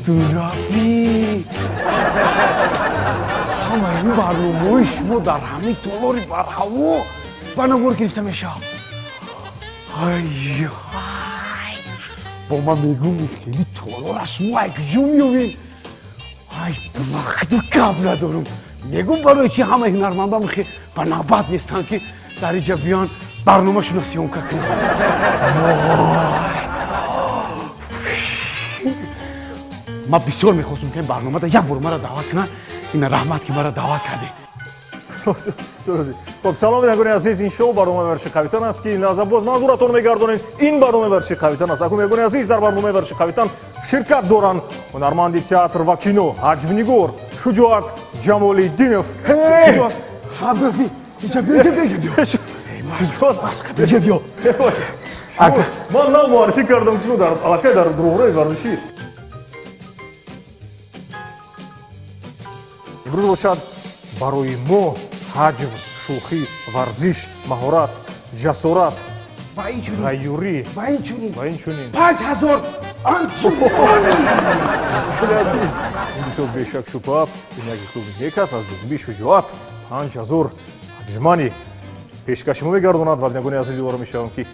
عبدالرحیم همه این برنامه شما در همین تالار برهوا برنامه گرفته میشه. ای با من میگم خیلی تالار است ما اگجو میوین. ای وقت و کب ندارم. میگم برای چی همه هنرمندان خیلی به نوبت نیستن که در اینجا بیان برنامه شون سیونکه کنن. من بسیار میخواستم که این برنامه دا یک بار مرا دعوت کنن. این رحمت که مرا دعوت کرده. خب سلام بینندگان عزیز، این شو برنامه ورشی قویتن است که لحظه باز منظورتون میگردونیم. این برنامه ورشی قویتن است. اگه میگن عزیز در برنامه ورشی قویتن شرکت دارن هنرمندی تئاتر و کینو حجونیگور شجاعت جمال‌الدینов. حبیبی اینجا بیا شجاعت بیا. من نام معرفی کردم که در علاقه در دروغ‌های ورزشی. امروز باشد برای ما حجم، شوخی، ورزش، مهارت، جسارت، غیوری و این چونین 5000 آنچونین. خیلی عزیز این بسیار بیشک شباب این یکی خوب یک است از جنبی شجاعت 5000 حجمانی پیشکش ما میگردوند و بینندگان عزیز وارد میشوم که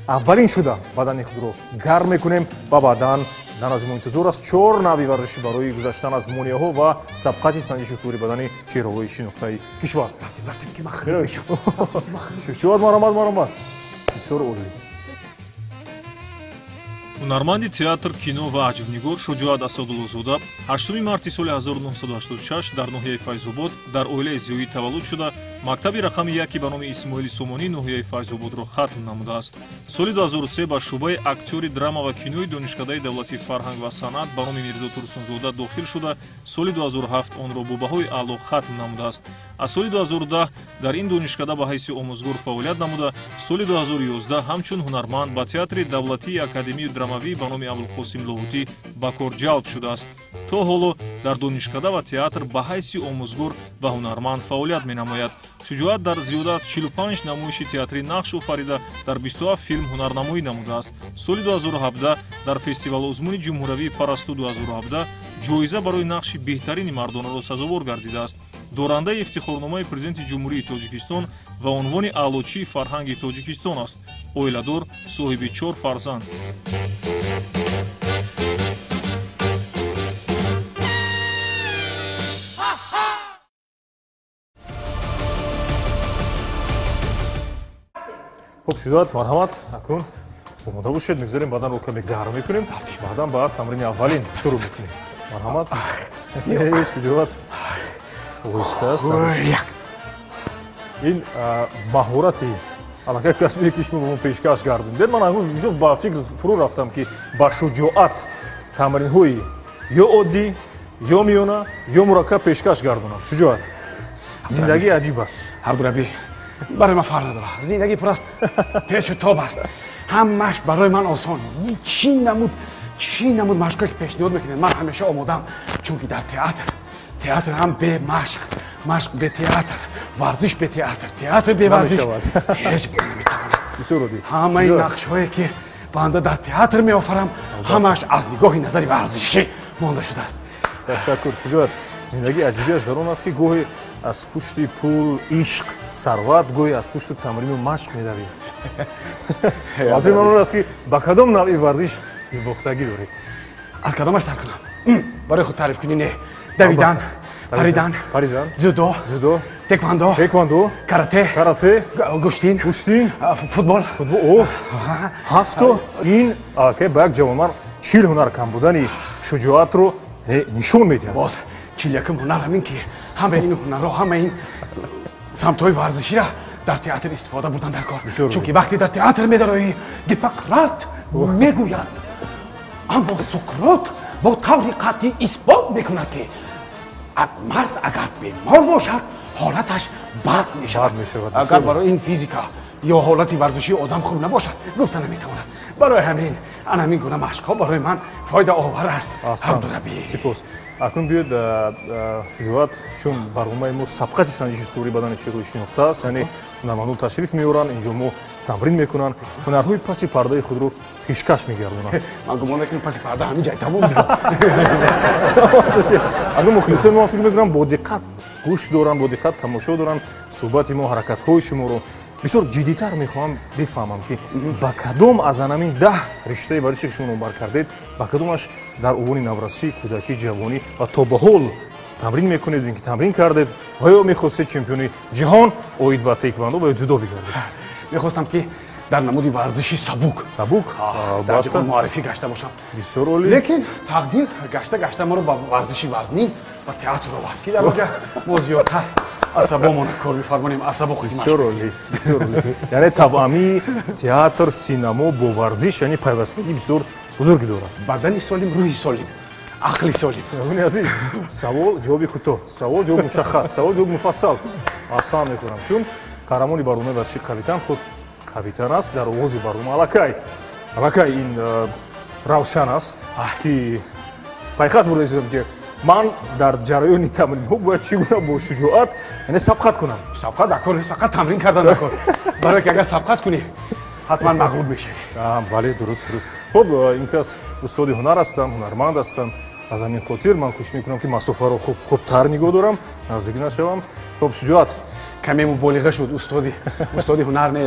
اولین شده بدن خود رو گرم میکنیم و بعداً در از ما انتظار است 4 نوع ورزشی برای گذشتن از مونیاها و سبقت سنجش صوری بدنی چهره‌های نقطه کشور. رفتیم که مخرب میشم. شجاعت مرحمت بسیار عالی. ҳунарманди театр, кино ва аҷвнигор Шуҷоат Асадуллозода 8 марти соли 1986 дар ноҳияи Файзобод дар оилаи зиёӣ таваллуд шуда, мактаби рақами 1 ба номи Исмоили Сомонӣ ноҳияи Файзободро хатм намудааст. Соли 2003 ба шуъбаи актёри драма ва кинои Донишкадаи давлатии фарҳанг ва санъат ба номи Мирзо Турсунзода дохил шуда, соли 2007 онро бо баҳои аъло хатм намудааст. аз соли 2010 дар ин донишкада ба ҳайси омӯзгор фаъолият намуда, соли 2011 ҳамчун ҳунарманд ба театри давлатии академияи драмавӣ ба номи Абулқосим Лоҳутӣ ба кор ҷалб шудааст. то ҳоло дар донишкада ва театр ба ҳайси омӯзгор ва ҳунарманд фаъолият менамояд. Шуҷоат дар зиёда аз 45 намоиши театрӣ нақш офарида, дар 27 филм ҳунарнамоӣ намудааст. соли 2017 дар фестивалозмуни ҷумҳуравии Парасту 2017 ҷоиза барои нақши беҳтарини мардонаро сазовор гардидааст. дорандаи ифтихорномаи президенти ҷумҳурии Тоҷикистон ва унвони аълочии фарҳанги Тоҷикистон аст. оиладор, соҳиби 4 фарзанд. خب شجاعت مرحمت اکنون آماده باشید میگذاریم بعدا رو کمی گرم میکنیم بعدا بعد تمرین اولین شروع میکنیم. مرحمت شجاعت اوسته است. این مهارتی علاقه کسبی که شما به من پیشکش کردید. من اینجا با فکر فرو رفتم که با شجاعت تمرین های یا عادی یا میانه یا مرکب پیشکش کردم. شجاعت زندگی عجیب است. عبدالربی برای من فرق نداره. زندگی پر از پیچ و تاب است. همش برای من آسان. چی نمود مشقی که پیشنهاد میکنید من همیشه آمادم. چون که در تئاتر هم به مشق به تئاتر، ورزش به تئاتر به ورزش هیچ نمیتواند. همه این نقش‌هایی که بنده در تئاتر میآفرم همش از نگاه نظری ورزشی مانده شده است. تشکر شجاعت. زندگی عجیبی است در اون است که گاهی از پشت پول عشق ثروت گاهی از پشت تمرین و مشق می‌دوید. از این است که با کدام نوع ورزش بی‌باختگی دارید؟ از کدامش سر کنم؟ برای خود تعریف کنین. دویدن، پریدن، جودو، تکواندو، کاراته، گوشتین، فوتبال. اوه هفته این که با یک جوانمرد 40 هنر کم بودن شجاعت رو نشون میدهد. باز 40 یکم هنر همین که همه این هنرها همه این سمت‌های ورزشی را در تئاتر استفاده بودن در کار. چون که وقتی در تئاتر می‌داری هیپوکرات میگوید اما سقراط با طور قطعی اثبات میکند که مرد اگر بیمار باشد حالتش بد میشود. اگر برای این فیزیکا یا حالت ورزشی آدم خوب نباشد گفتن نمیتواند. برای همین ана ҳамин гуна машқҳо барои ман фоидаовар аст. аҳсан, Абдураббӣ. сипос. Акнун биёед Шуҷоат, чун барномаи мо сабқати санҷиши суръи бадани чиҳраи шинохтааст, яъне ҳунармандон ташриф меоранд, инҷо мо тамрин мекунанд, ҳунарҳои паси пардаи худро пешкаш мегардонанд. Ман гумон мекунам паси парда ҳамин ҷай тамом агар мухлисони мо фикр мекунам бо диққат гӯш доранд, бо диққат тамошо доранд суҳбати мо, ҳаракатҳои шуморо бисёр ҷиддитар мехоҳам бифаҳмам, ки ба кадом аз анамин 10 риштаи варзише ки шумо номбар кардед, ба кадомаш дар овони наврасӣ, кӯдакӣ, ҷавонӣ ва то ба ҳол тамрин мекунед, ин ки тамрин кардед ва ё мехостед чемпиони ҷаҳон оид ба тейквондо ва ё ҷудо бигардед? мехостам ки дар намуди варзиши сабук дар ҷаҳон муаррифӣ гашта бошам. Бисёр олӣ. лекин тақдир гашта моро ба варзиши вазнӣ ва театр овард, ки дар онҷа мо зиёдтар асабомон кор мефармонем, асабо худи бисёр олӣ, бисёр олӣ. Яъне тавъами театр, синамо бо варзиш, яъне пайвастагии бисёр бузургӣ дорад. бадани солим, рӯҳи солим, ақли солим. Меҳмони азиз, савол ҷавоби кӯтоҳ, савол ҷавоб мушаххас, савол ҷавоб муфассал. Аҳсан мекунам, чун қаҳрамони барномаи варзиши Кавитан худ Кавитан аст. Дар оғози барнома аллакай ин равшан аст, ки пайхас бурда истодам, ки ман дар ҷараёни тамринҳо бояд чӣ гуна бо шуҷоат, яъне сабқат кунам. Сабқат дар кор нест, фақат тамрин кардан дар кор. Барое ки агар сабқат кунӣ, ҳатман мағлуб мешавӣ. Бале, дуруст. Хуб, ин кас устоди ҳунар ҳастам, ҳунарманд ҳастам. Аз ҳамин хотир ман кӯшиш мекунам ки масофаро хубтар нигоҳ дорам, наздик нашавам. Хуб, Шуҷоат, каме муболиға шуд устоди ҳунар не,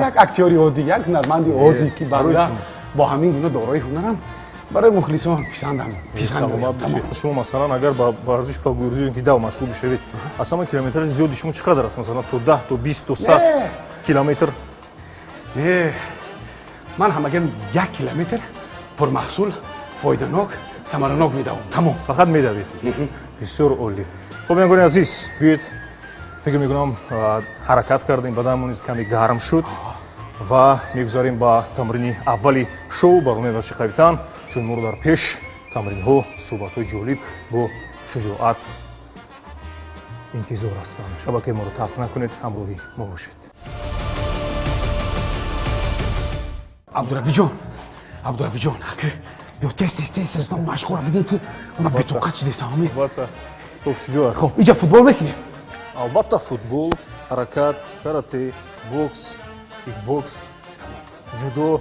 як актёри оддӣ, як ҳунарманди оддӣ ки банда бо ҳамин гуна дорои ҳунарам барои мухлисон писандам. Шумо масалан агар ба варзиш па гӯрзӣ ки дав машғул бишавед, асlan километражи зиёди шумо чӣ қадар аст? Масалан то 10 то 20 то 100 километр? Не, ман ҳамагам 1 километр пурмаҳсул, фоиданок, самаранок медавам. Тамом. Фақат медавед. Бисёр олӣ. Хуб, меҳмони азиз, биёед фикр мекунам ҳаракат кардем, баданмон низ каме гарм шуд ва мегузарем ба тамрини аввали шоу барномаи варзиши Кавитан, чун моро дар пеш тамринҳо, суҳбатҳои ҷолиб бо Шуҷоат интизор ҳастанд. Шабакаи моро тарк накунед, ҳамроҳи мо бошед. Абдураббиҷон, бё тез машғула бигӯ ки ман бетоқат шудесам. Хуб, Шуҷоат, Хуб, инҷа футбол мекунем? албатта футбол, ҳаракат, карате, бокс, кикбокс, ҷудо.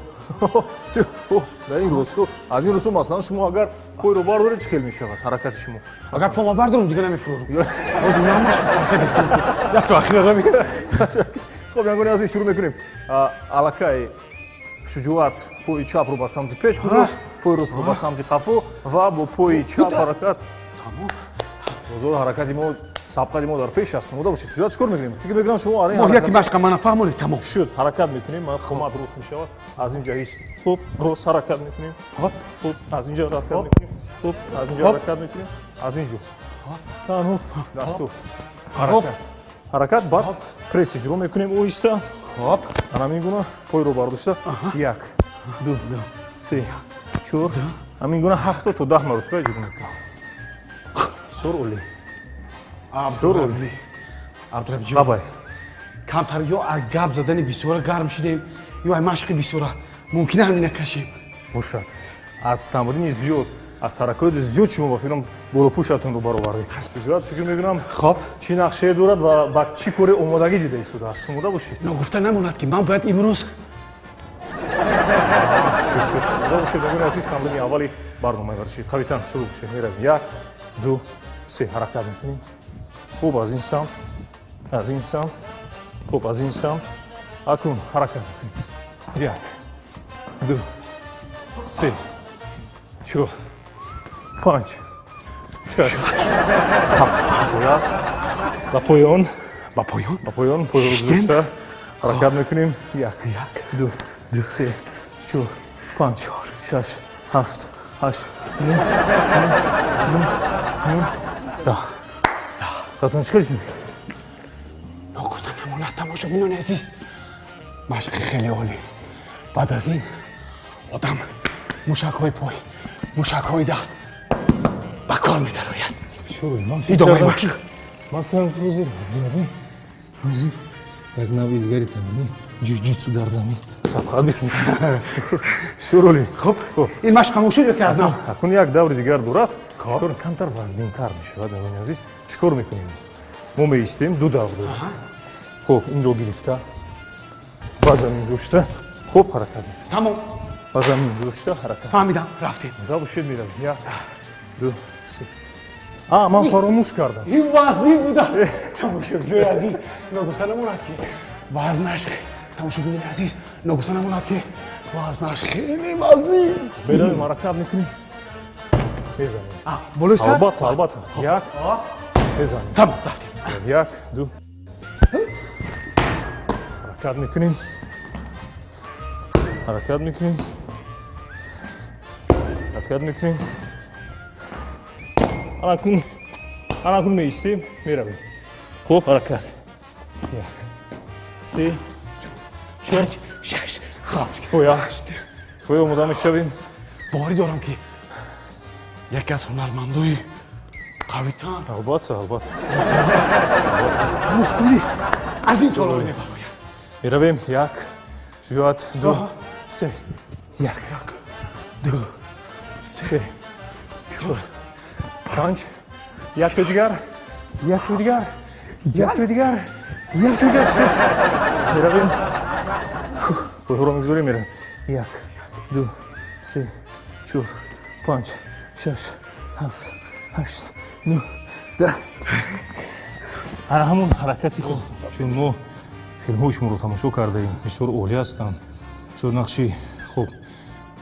Дар ин росто, аз ин росто масалан шумо агар пойро бардоред чӣ хел мешавад ҳаракати шумо? Агар пома бардорам дига намефурӯрам. Хуб, ягоне аз ин шурӯъ мекунем. Аллакай Шуҷоат пои чапро ба самти пеш гузошт, пои ростро ба самти қафо ва бо пои чап ҳаракат. Бозор ҳаракати мо, сабқати мо дар пеш аст. Мода бошед. Шуҷоат чӣ кор мекунем? Фикр мекунам шумо ар ин мо яки машқа мана фаҳмонед, тамом шуд. Ҳаракат мекунем, қомат рост мешавад. Аз ин ҷо ҳис. Хуб, рост ҳаракат мекунем. Хуб, аз ин ҷо ҳаракат мекунем. Хуб, аз ин ҷо ҳаракат мекунем. Аз ин ҷо. Танҳо дасту. Ҳаракат баъд пресс иҷро мекунем оҳиста. Хуб, ҳамин гуна пойро бардошта 1 2 3 4 ҳамин гуна 7 то 10 маротиба иҷро мекунем. Бисёр олӣ. Абдураббиҷон, бабай, камтар ё гап задани бисёра гарм шудем, ё ай машқи бисёра мумкина ҳамина кашем. бошад. Аз тамрини зиёд, аз ҳаракати зиёд шумо ба филм болопӯшатонро баровардед. Шуҷоат фикр мекунам Хоб, чӣ нақшае дорад ва ба чӣ коре омодагӣ дида истодааст. Омода бошед. ногуфта намонад ки ман бояд имрӯз шуд. Омода бошед. Ягоне азиз, тамрини аввали барномаи варзиши Кавитан шурӯъ бошед. Меравем. 1 2 3 ҳаракат мекунем. Хуб, аз ин самт, аз ин самт. Хуб, аз ин самт. Акнун ҳаракат мекунем. 1 2 3 4 5 6 7 аст. Ба поён, пойро гузошта ҳаракат мекунем. 1 2 3 4 5 6 7 8 9 10. Қатон чӣ кариш мекунӣ? ногуфта намонад. тамошобинони азиз, машқи хеле олӣ. баъд аз ин одам мушакҳои пой, мушакҳои даст ба кор медарояд. идомаи машқ. Ман фикрам ки ҳозир як навъи дигари тамрини ҷуҷитсу дар замин сабқат бикунем. Шурулӣ. خب این مشق تموم شد یا که از نو؟ акун як даври дигар дорад. Шикор камтар вазнинтар мешавад меҳмони азиз. Шикор мекунем. Мо меистем ду давр дорем. Хуб, инро гирифта. ба замин гӯшта. Хуб, ҳаракат мекунем. تمام. ба замин гӯшта, ҳаракат. فهمیدم رفتیم. Да бошед меравем. як, ду, се. ман фаромӯш кардам. این وزنی بود است. تماشاگر عزیز نگفتن نموند که وزنش تماشاگر عزیز نگفتن نموند که وزنش خیلی وزنی. برویم ҳаракат мекунем. мезанем. بالای سر؟ албатта. як, мезанем. تمام رفتیم. як, ду. ҳаракат мекунем. ҳаракат мекунем. ҳаракат мекунем. анакун меистем, меравем. хуб, ҳаракат. як, се, чор, شش. кифоя. кифоя омода мешавем. باوری دارم که یکی از هنرمندای قوی‌تر албатта. موسکولیست از این طور می‌باید. میرویم. یک، جوات، دو، سه. یک، دو، سه، چهار، پنج. یک تو دیگر. یک تو دیگر. یک تو دیگر. یک تو دیگر. شد. میرویم. پای‌ها را می‌گذاریم میرویم. یک، دو، سه، چهار، پنج، شش، هفت، هشت، نه، ده. ана ҳамон ҳаракати худ чун мо филмҳои шуморо тамошо кардаем бисёр олӣ ҳастанд бисёр нақши хуб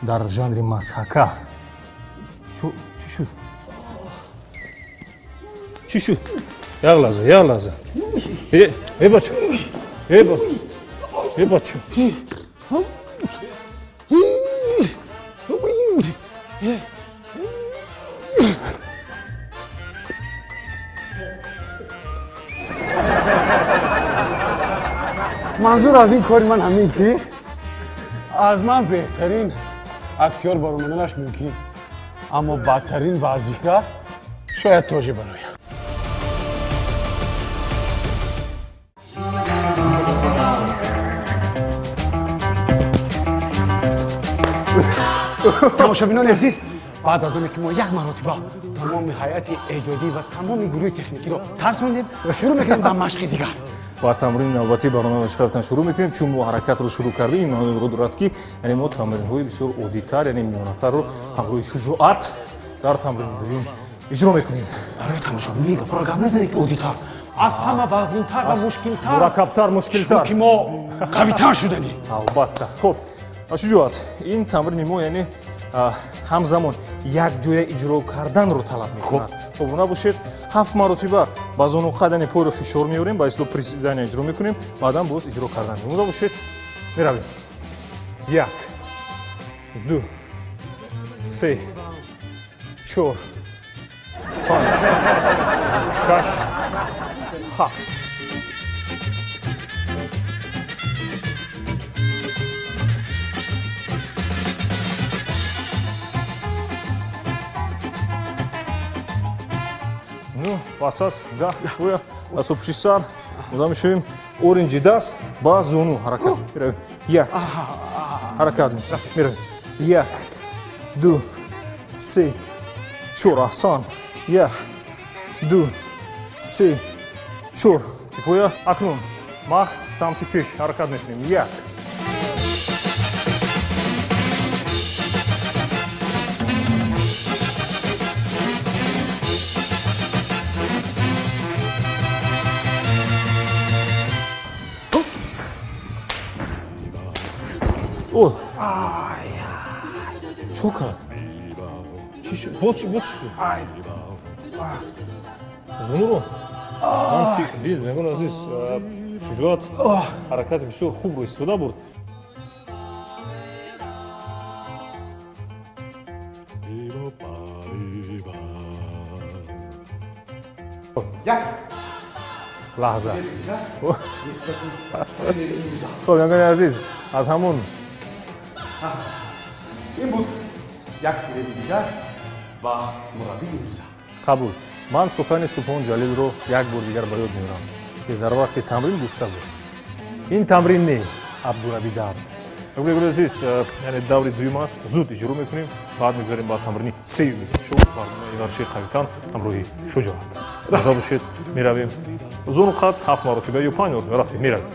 дар жанри мазҳака чӣ шуд як лаҳза бачо бачо منظور از این کار من همین که از من بهترین اکتیور بارومندنش ممکن اما بدترین ورزشگر شاید توجه بنایم. تماشابینان عزیز بعد از آنکه ما یک مرتبه تمام هیئت ایجادی و تمام گروه تکنیکی را ترساندیم شروع میکنیم به مشق دیگر. با تمرین نوبتی برنامه مشقتان شروع میکنیم چون ما حرکت رو شروع کردیم این معنی رو دارد که یعنی ما تمرین های بسیار عادی‌تر یعنی میانه‌تر رو همراه شجاعت در تمرین دوم اجرا میکنیم. برای تماشابین پروگرام نزنید که عادی‌تر از همه وزن‌تر و مشکل‌تر مرکب‌تر مشکل‌تر که ما قوی‌تر شدنیم. البته. خب شجاعت این تمرین ما یعنی ҳамзамон якҷоя иҷро карданро талаб мекунад. хоб уна бошед 7 маротиба ба зону қадани пойро фишор меорем ба исло приседания иҷро мекунем баъдан боз иҷро кардан уна бошед меравем 1 2 3 4 5 6 7 пасас да хуя асобши сар муда мешавем оринҷи даст ба зону ҳаракат меравем як ҳаракат меравем 1 2 3 4 аҳсан 1 2 3 4 кифоя акнун мах самти пеш ҳаракат мекунем 1 О! Чё кард? Чӣ шуд? Бо чӣ шуд? Зунуро? Ман фикр дид, мегӯн азиз, шуҷоат ҳаракати бисёр хубро истифода бурд. Як лаҳза. Хоб, мегӯни азиз, аз ҳамон این بود یک فیلم دیگر و مربی روزا. қабул. Ман сухани Субҳон Ҷалилро як бор дигар ба ёд меорам, ки дар вақти тамрин гуфта буд. Ин тамрин не Абдураби Дард. мегӯям азиз, яъне даври дуюм аст, зуд иҷро мекунем, баъд мегузарем ба тамрини сеюми шоу барномаи варзиши қавитан ҳамроҳи шуҷоат. Маза бошед, меравем. Зону қад 7 маротиба ё 5 маротиба рафтем, меравем.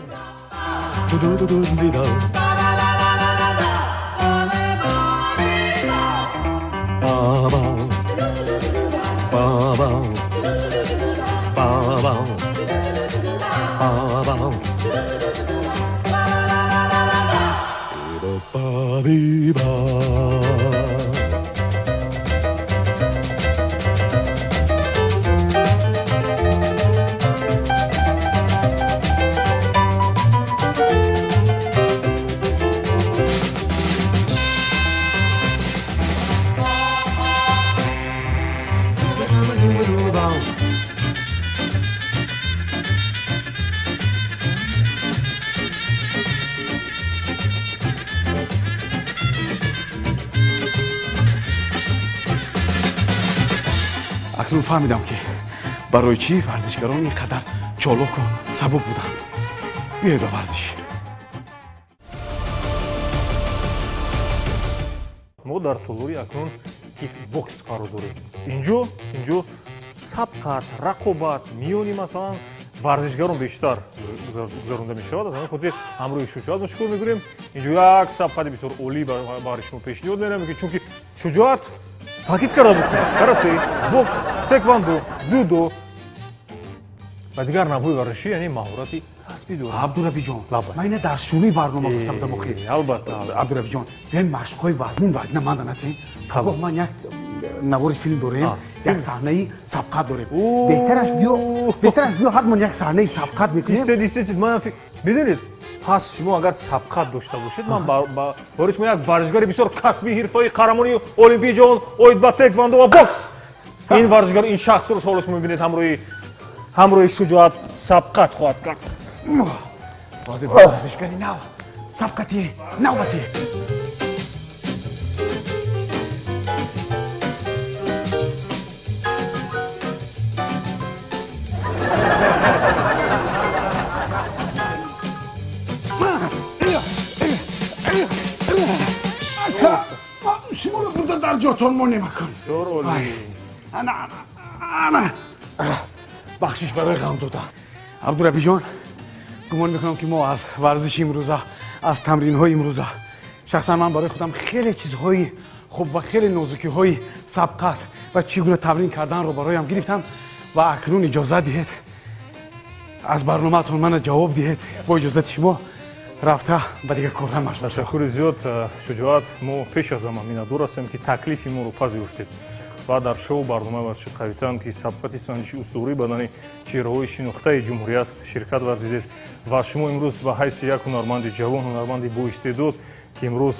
акнун фаҳмидам ки барои чӣ варзишгарон ин қадар чолоку сабук буданд. биёед ба варзиш. мо дар толори акнун кикбокс қарор дорем. инҷо сабқат, рақобат миёни масалан варзишгарон бештар гузаронда мешавад. аз ҳамин хотир ҳамроҳи шуҷоат мо чӣ кор мекунем? инҷо як сабқати бисёр олӣ бари шумо пешниҳод менамем, чунки шуҷоат таъкид карда буд ки карате, бокс, теквондо, дзюдо ва дигар навъҳои варзишӣ яъне маҳорати касбӣ дорад. абдурабиҷон, ман ина дар шурӯи барнома гуфта будам охир. албатта. абдурабиҷон, биёем машқҳои вазна манда натем. қабоҳ ман як навори филм дорем, як саҳнаи сабқат дорем. беҳтараш биё ҳатман як саҳнаи сабқат мекунем. Истед ман медонед, пас шумо агар сабқат дошта бошед, ман бори шумо як варзишгари бисёр касбӣ ҳирфаи қаҳрамони олимпии ҷаҳон оид ба теквондо ва бокс. ин варзишгар, ин шахсро шоҳро шумо мебинед ҳамроҳи шуҷоат сабқат хоҳад кард. ҳозир варзишгари нав, сабқати навбатӣ. шуморо бурда дар ҷотон монем акун. ана бахшиш барои ғам дода. абдурабиҷон, гумон мекунам ки мо аз варзиши имрӯза, аз тамринҳои имрӯза, шахсан ман барои худам хеле чизҳои хуб ва хеле нозукиҳои сабқат ва чӣ гуна тамрин карданро бароям гирифтам ва акнун иҷозат диҳед аз барномаатон мана ҷавоб диҳед. бо иҷозати шумо рафта ба дигар корҳо машғул шавам. ташаккури зиёд шуҷоат. мо пеш аз ҳама миннатдор ҳастем ки таклифи моро пазируфтед ва дар шоу барномаи варзиши қавитан ки сабқати санҷиши устувории бадани чеҳраҳои шинохтаи ҷумҳурӣ аст ширкат варзидед ва шумо имрӯз ба ҳайси як ҳунарманди ҷавон, ҳунарманди боистеъдод ки имрӯз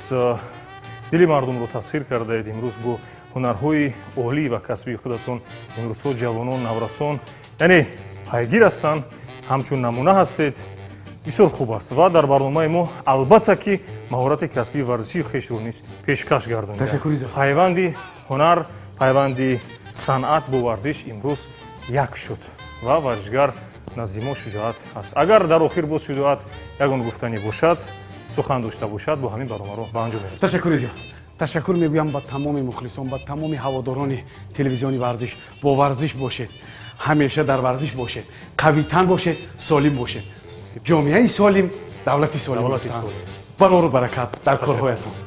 дили мардумро тасхир кардаед, имрӯз бо ҳунарҳои олӣ ва касбии худатон имрӯзҳо ҷавонон, наврасон яъне пайгир ҳастанд, ҳамчун намуна ҳастед. бисёр хуб аст ва дар барномаи мо албатта ки маҳорати касбии варзишии хешро низ пешкаш гардонид. пайванди ҳунар, пайванди санъат бо варзиш имрӯз як шуд ва варзишгар назди мо шуҷоат аст. агар дар охир боз шуҷоат ягон гуфтанӣ бошад, сухан дошта бошад, бо ҳамин барномаро ба анҷом мерасонем. ташаккури зиёд. ташаккур мегӯям ба тамоми мухлисон, ба тамоми ҳаводорони телевизиони варзиш. бо варзиш бошед, ҳамеша дар варзиш бошед, қавитан бошед, солим бошед. ҷомеаи солим, давлати солим. барору баракат дар корҳоятон.